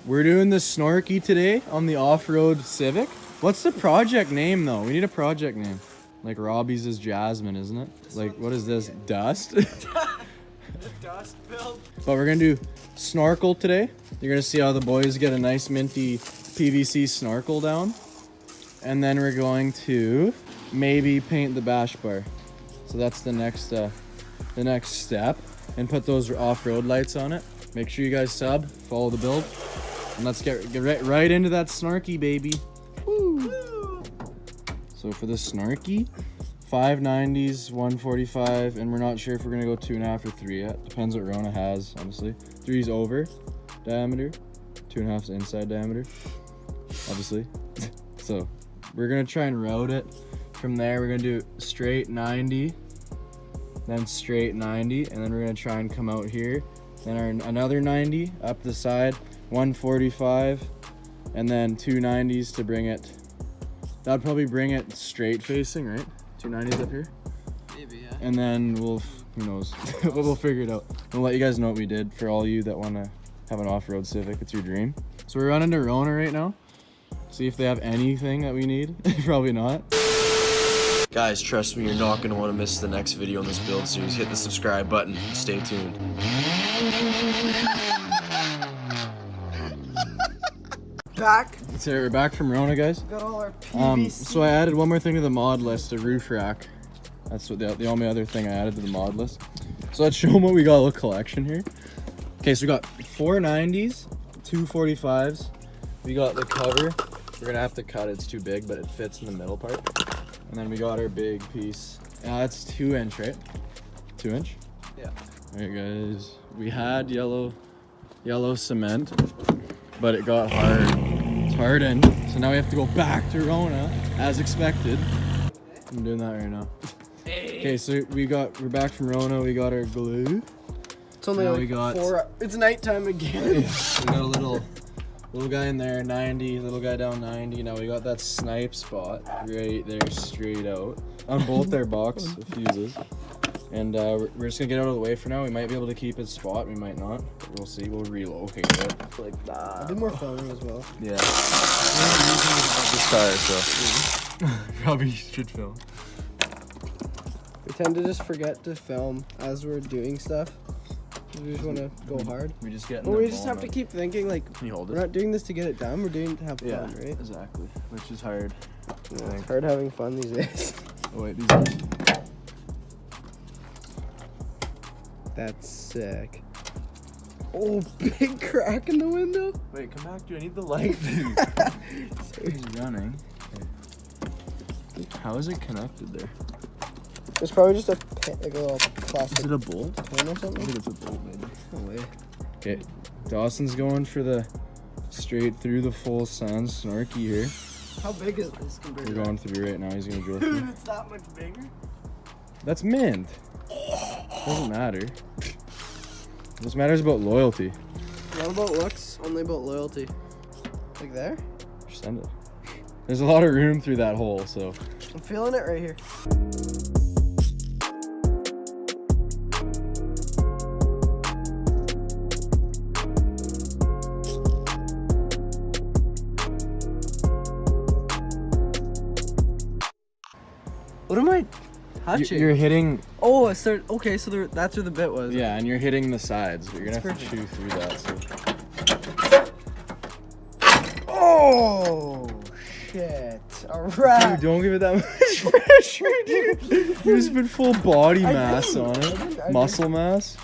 We're doing the Snorky today on the off-road Civic. What's the project name though? We need a project name. Like Robbie's is Jasmine, isn't it? Like, what is this? Dust? The dust build. But we're gonna do Snorkel today. You're gonna see how the boys get a nice minty PVC snorkel down. And then we're going to maybe paint the bash bar. So that's the next step. And put those off-road lights on it. Make sure you guys sub, follow the build. And let's get right into that Snorky, baby. Woo. So for the Snorky, 590s, 145, and we're not sure if we're gonna go 2.5 or 3 yet. Depends what Rona has, honestly. 3's over diameter, 2.5's inside diameter, obviously. So we're gonna try and route it. From there, we're gonna do straight 90, then straight 90, and then we're gonna try and come out here. Then another 90 up the side, 145, and then 290s to bring it. That'd probably bring it straight facing, right? 290s up here. Maybe, yeah. And then who knows? We'll figure it out. We'll let you guys know what we did for all you that want to have an off-road Civic. It's your dream. So we're running to Rona right now. See if they have anything that we need. Probably not. Guys, trust me, you're not going to want to miss the next video in this build series. Hit the subscribe button. Stay tuned. Back. So we're back from Rona, guys. Got all our PVC. So I added one more thing to the mod list, a roof rack. That's what the only other thing I added to the mod list. So let's show them what we got, a little collection here. Okay, so we got 4 90s, 2 45s. We got the cover. We're gonna have to cut it, it's too big, but it fits in the middle part. And then we got our big piece. That's 2 inch, right? 2 inch? Yeah. All right, guys. We had yellow cement, but it got hard. It's hardened. So now we have to go back to Rona, as expected. I'm doing that right now. Okay, so we're back from Rona. We got our glue. It's only Now like we got- 4. It's nighttime again. We got a little guy in there, 90, little guy down 90. Now we got that snipe spot right there, straight out on both their box fuses. And we're just gonna get out of the way for now. We might be able to keep its spot, we might not. We'll see. We'll relocate it like I'll that. do more filming as well. Yeah. This tire, so. Probably should film. We tend to just forget to film as we're doing stuff. We just want to go hard. We just get. But we just have to keep thinking like, Can you hold we're it? not doing this to get it done. We're doing it to have Yeah, fun, right? exactly. Which is hard. Yeah, it's hard having fun these days. Oh wait, these are. That's sick. Oh, big crack in the window. Wait, come back, dude. I need the light, dude. He's running. Okay. How is it connected there? It's probably just like a little plastic Is it a bolt? pin or I something. think it's a bolt, maybe. No way. Okay, Dawson's going for the straight through the full sans Snorky here. How big is this compared We're to going through right now. He's gonna drill through. It's that much bigger? That's mint. Doesn't matter. This matters about loyalty. Not about looks, only about loyalty. Like there? Just send it. There's a lot of room through that hole, so. I'm feeling it right here. What am I touching? You're hitting. Oh, I started. Okay, so that's where the bit was. Yeah, and you're hitting the sides. But you're gonna That's have to chew through that. So. Oh shit! Alright. Dude, don't give it that much pressure, dude. You just put full body mass on I it. didn't. Muscle mass.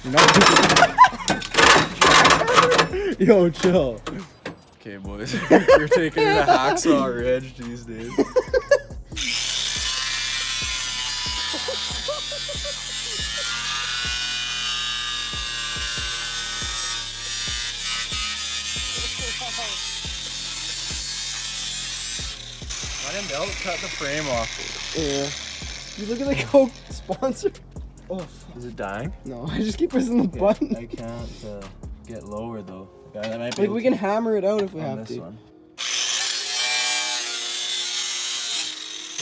You're not. Yo, chill. Okay, boys. You're taking it to Hacksaw Ridge these days. Let him belt cut the frame off. Yeah. You look at the Coke sponsor. Oh. Fuck. Is it dying? No, I just keep pressing the button. I can't get lower though. That might be Like we can hammer it out if we on have this to. one.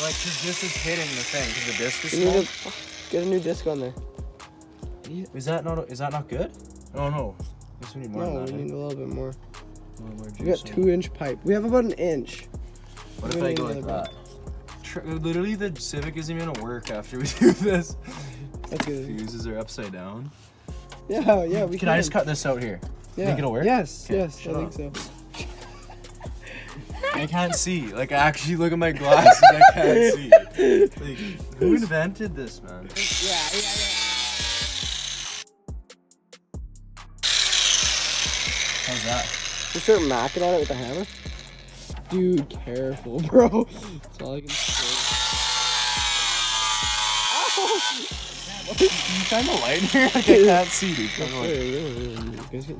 Like, cause this is hitting the thing, cause the disc is You need small. to get a new disc on there. Is that not good? Oh no, Guess we need more No, than we that. need a little bit more. More We got juice. 2-inch pipe. We have about an inch. What We if I need go like another that? Literally, the Civic isn't even gonna work after we do this. That's good. Fuses are upside down. Yeah, yeah, we Can I just cut this out here? Yeah. Think it'll work? Yes, Okay, yes, shut I up. think so. I can't see. Like, I actually look at my glasses. I can't see. Like, who invented this, man? Yeah. How's that? You start macking on it with a hammer? Dude, careful, bro. That's all I can say. Can you shine the light in here? Like, I can't see, dude. Shine the light. You guys get...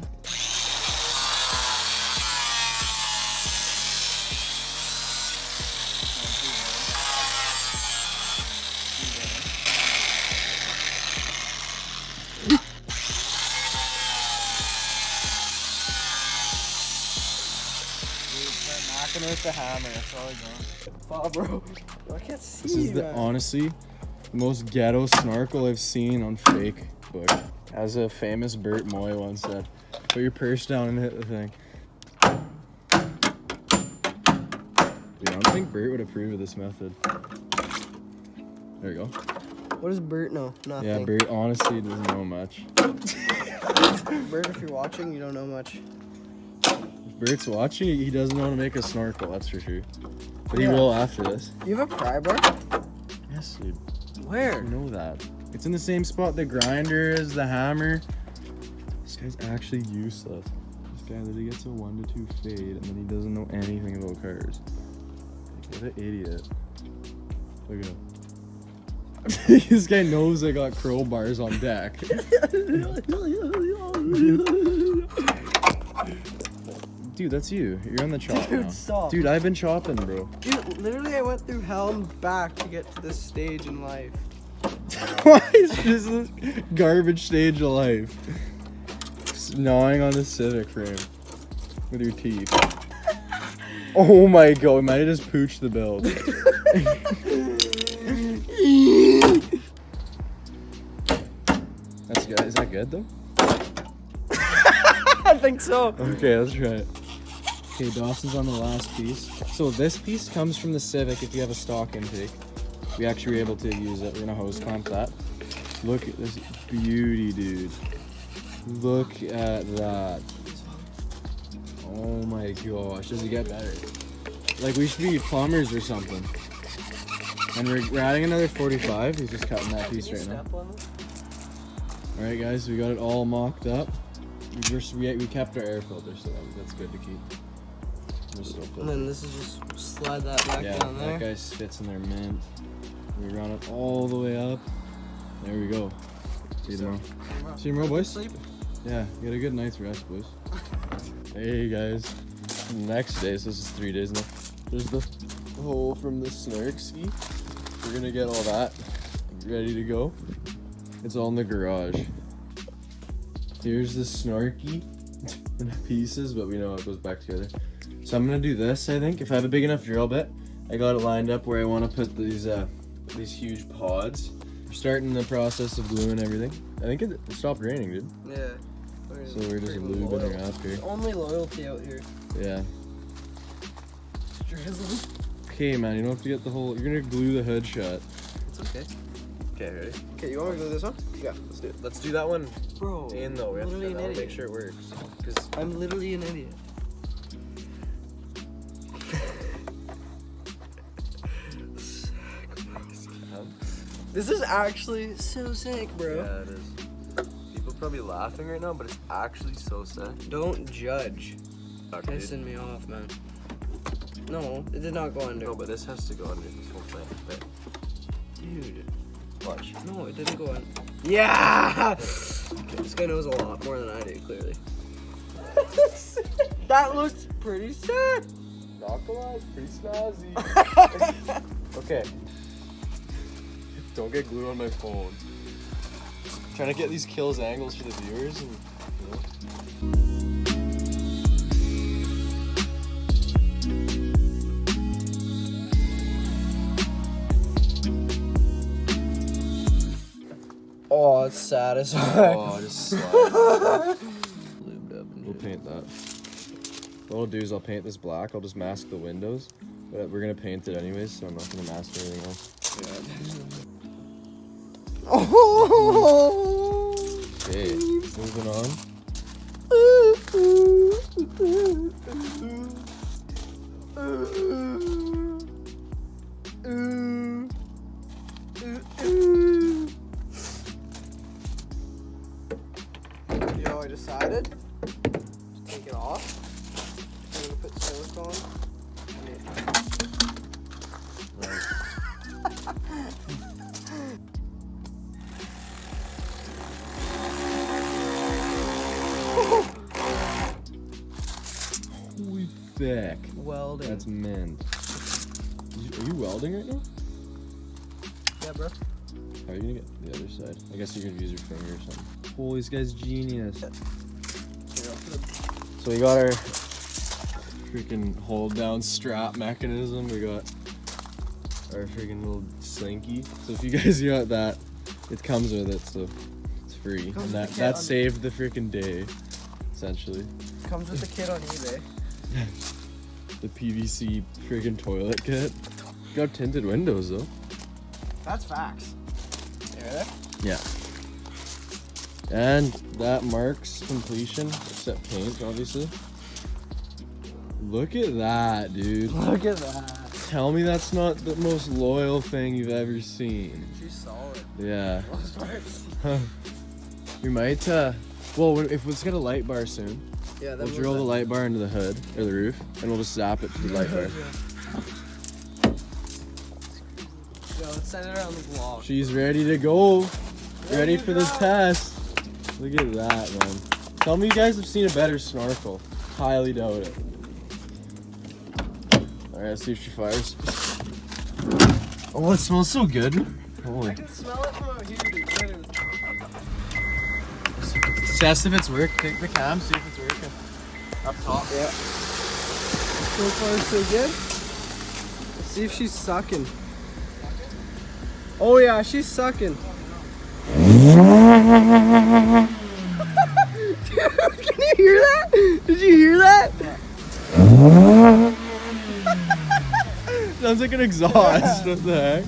Knocking with the hammer. That's all I got. bro. I can't see. This is the man. honestly the most ghetto snorkel I've seen on fake book. As a famous Bert Moy once said, put your purse down and hit the thing. Dude, I don't think Bert would approve of this method. There you go. What does Bert know? Nothing. Yeah, Bert honestly doesn't know much. Bert, if you're watching, you don't know much. If Bert's watching, he doesn't know how to make a snorkel, that's for sure. But he Yeah. will after this. You have a pry bar? Yes, dude. Where? I know that. It's in the same spot the grinder is, the hammer. This guy's actually useless. This guy literally gets a 1 to 2 fade and then he doesn't know anything about cars. What an idiot. Look at him. This guy knows I got crowbars on deck. Dude, that's you. You're on the chop Dude, now. stop. Dude, I've been chopping, bro. Dude, literally, I went through hell and back to get to this stage in life. Why is this a garbage stage of life? Just gnawing on the Civic frame with your teeth. Oh my god, we might have just pooched the build. That's good. Is that good though? I think so. Okay, let's try it. Okay, Dawson's on the last piece. So this piece comes from the Civic if you have a stock intake. We actually were able to use it. We're gonna hose clamp that. Look at this beauty, dude. Look at that. Oh my gosh, does it get better? Like we should be plumbers or something. And we're adding another 45. He's just cutting that piece right now. Alright guys, we got it all mocked up. We kept our air filter, so that's good to keep. And then this is just slide that back Yeah, down there. that guy fits in there mint. We run it all the way up. There we go. See you tomorrow. See you tomorrow, boys. Yeah, you got a good night's rest, boys. Hey guys. Next day, so this is 3 days now. There's the hole from the snark ski. We're gonna get all that ready to go. It's all in the garage. Here's the snarky in pieces, but we know it goes back together. So I'm gonna do this, I think. If I have a big enough drill bit, I got it lined up where I wanna put these huge pods. We're starting the process of gluing everything. I think it stopped raining, dude. Yeah. So we're just lubing up here. Only loyalty out here. Yeah. Drizzle. Okay, man, you don't have to get the whole. You're gonna glue the hood shut. It's okay. Okay, ready? Okay, you want me to glue this one? Yeah, let's do it. Let's do that one Bro, in though. We have to literally an make idiot. sure it works. Cause I'm literally an idiot. This is actually so sick, bro. yeah, it is. People probably laughing right now, but it's actually so sick. Don't judge. Fuck, dude. Pissing me off, man. No, it did not go under. No, but this has to go under this whole thing. But Dude. watch. No, it didn't go under. Yeah! This guy knows a lot more than I do, clearly. That looks pretty sick. Not gonna lie, pretty snazzy. Okay. Don't get glue on my phone. Trying to get these kills angles for the viewers and Oh, it's satisfying. Oh, just slide. Lubed like that. What I'll do is I'll paint this black. I'll just mask the windows. But we're gonna paint it anyways, so I'm not gonna mask anything else. Oh! Okay, moving on. Yo, I decided to take it off. I'm gonna put silicone. Holy thick. Welding. That's mint. Are you welding right now? Yeah, bro. How are you gonna get the other side? I guess you could use your finger or something. Holy, this guy's genius. So we got our freaking hold down strap mechanism. We got our freaking little slinky. So if you guys got that, it comes with it, so it's free. And that saved the freaking day, essentially. Comes with the kit on eBay. The PVC freaking toilet kit. Got tinted windows though. That's facts. You ready? Yeah. And that marks completion, except paint, obviously. Look at that, dude. Look at that. Tell me that's not the most loyal thing you've ever seen. She's solid. Yeah. Most parts. We might, well, if it's got a light bar soon, Yeah, we'll drill the light bar into the hood, or the roof, and we'll just zap it to the light bar. Yo, let's send it around the vlog. She's ready to go. Ready for the test. Look at that, man. Tell me you guys have seen a better snorkel. Highly doubt it. Alright, let's see if she fires. Oh, it smells so good. Holy. I can smell it from out here, dude. Test if it's working. Take the cam, see if it's working. Up top. Yeah. So far, so good. Let's see if she's sucking. Oh yeah, she's sucking. Dude, can you hear that? Did you hear that? Sounds like an exhaust. What the heck?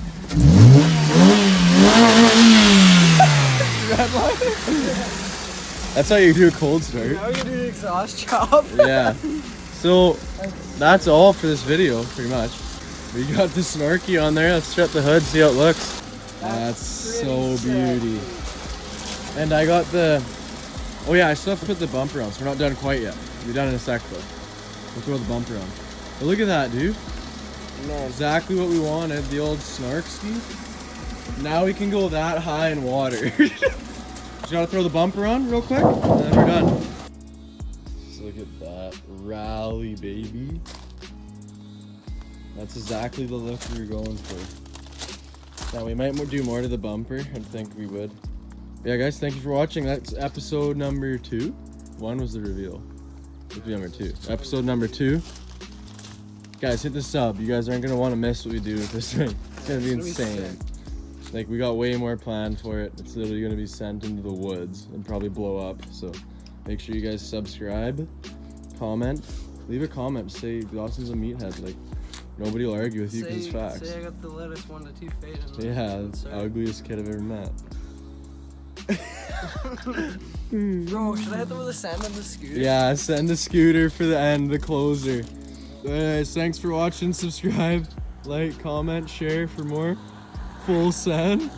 That's how you do a cold start. Now you do an exhaust job. Yeah. So that's all for this video, pretty much. We got the Snorky on there. Let's strip the hood, see how it looks. That's so beauty. And I got the. Oh yeah, I still have to put the bumper on, so we're not done quite yet. We're done in a sec though. We'll throw the bumper on. But look at that, dude. Man. Exactly what we wanted, the old Snarkski. Now we can go that high in water. Just gotta throw the bumper on real quick, and then we're done. Just look at that. Rally, baby. That's exactly the look we were going for. Now we might do more to the bumper. I think we would. Yeah, guys, thank you for watching. That's episode number 2. 1 was the reveal. This will be number 2. Episode number 2. Guys, hit the sub. You guys aren't gonna want to miss what we do with this thing. It's gonna be insane. Like, we got way more planned for it. It's literally gonna be sent into the woods and probably blow up. So make sure you guys subscribe, comment, leave a comment. Say Dawson's a meathead. Like, nobody will argue with you because it's facts. Say I got the lettuce 1 to 2 fade. Yeah, that's the ugliest kid I've ever met. Bro, should I hit them with a send on the scooter? Yeah, send the scooter for the end, the closer. Anyways, thanks for watching. Subscribe, like, comment, share for more. Full send.